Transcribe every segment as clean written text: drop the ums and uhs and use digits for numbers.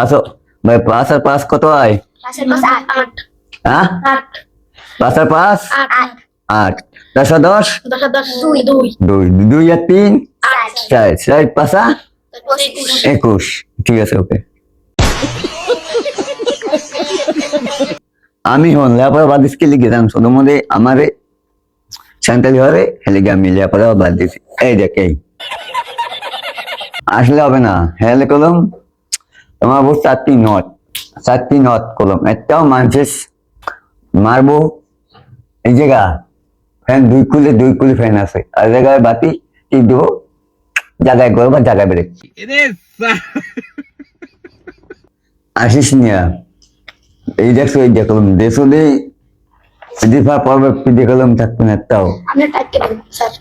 আসো ভাই, 5 আর 5 কত হয়? 5 আর 5 8 হ্যাঁ, 8 5 আর 5 8 8, 10 আর 10 10 আর 10 2 2, 2 আর 3 8 4, 4 5 21 21। ঠিক আছে, ওকে। আমি হন লেপা বাদ দিছি লিখে দাম শুধু মধ্যে আমারে সেন্ট্রাল ঘরে হেলে গিয়ে আমি লেপা বাদ দিছি। এই দেখ, এই আসলে হবে না। হেলে কলম তোমার বউ 4টি নট কলম একটাও মানছিস মারবো। এই জায়গা ফ্যান দুই কুলি ফ্যান আছে, আর জায়গায় বাতি টিপ দেবো, জায়গায় করবো জায়গায় বেড়ে আসিস নিয়া। এই দেখছো, এই দেখলাম দেশো নেই দিফা পর্ব দেখলাম থাকবে না একটাও। আমরা টাইপ করব স্যার।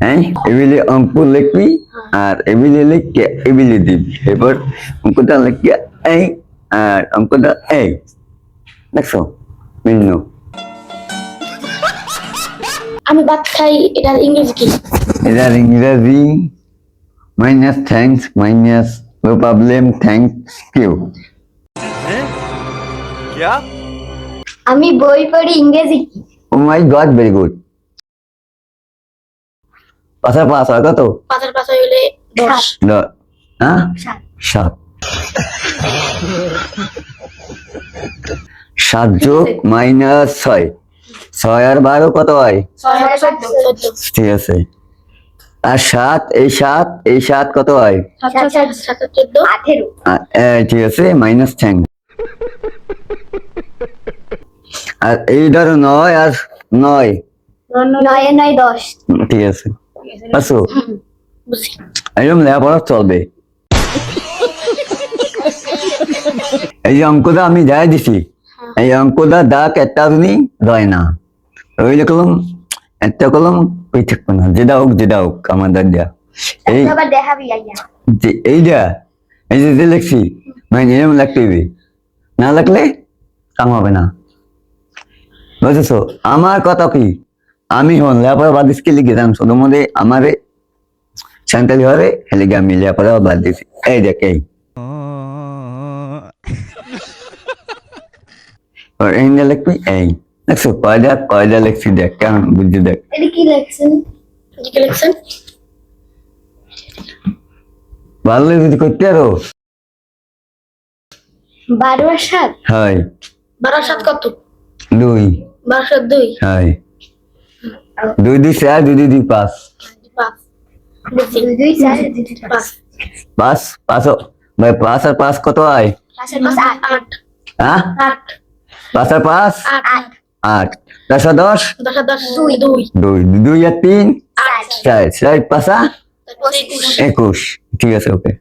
হ্যাঁ, এবিলি অঙ্ক লিখবি আর এবিলি লিখে এবিলি দিবি, এবার অঙ্কটা লিখে এই আর অঙ্কটা এই, দেখছো ভিন্ন। আমি ভাত খাই, এটার ইংরেজি কি? এটার ইংরেজি minus thanks, minus no problem, thanks you. क्या? আমি বই পড়ি, ইংরেজি কি? Oh my god, very good. 5 আর 5 হয় কত? 5 আর 5 হইলে 10 হ্যাঁ, 7 7। 7 যোগ মাইনাস 6, 6 আর 12 কত হয়? 6 আর 14 ঠিক আছে। আর 7, এই 7 কত হয়? 7 আর 14 18 ঠিক আছে, মাইনাস থ্যাঙ্ক। আর এই ধরো 9 আর 9, 9 এর 9 10 ঠিক আছে। আসো বুঝি। এরকম লেখাপড়া চলবে। এই যে অঙ্কটা আমি যাই দিছি, এই অঙ্কটা দাগ একটা তুমি রয় না, ওই কলম একটা কলম ওই থাকবে না, যেটা হোক আমাদের দেয়া এই আবার দেখাবি আইয়া। যে এইটা এই যে লিখছি মানে এরকম লিখতে হবে, না লিখলে কাম হবে না, বুঝেছো? আমার কথা কি, আমি হন লেখাপড়া বাদ দিচ্ছি লিখে দাম শুধু মধ্যে আমারে সেন্ট্রাল ঘরে হেলে গিয়ে আমি লেখাপড়া বাদ দিছি। এই দেখ, এই এই লিখবি এই, দেখছো কয়টা লিখছি, দেখ কেমন বুঝছি, দেখ এটা কি লেখছেন? এটা কি লেখছেন? ভালো যদি করতে আরো 12 আর 7 হয় 12 আর 7 কত? 2 12 আর 2 হয় 2 2 4 2 2 5 5 বুঝি। 2 4 5 5 5 ভাই, 5 আর 5 কত হয়? 5 আর 5 8 হ্যাঁ, 8 5 আর 5 8 8, 10 আর 10 10 আর 10 2 2 আর 3 8 4, 4 5 21 21। ঠিক আছে, ওকে।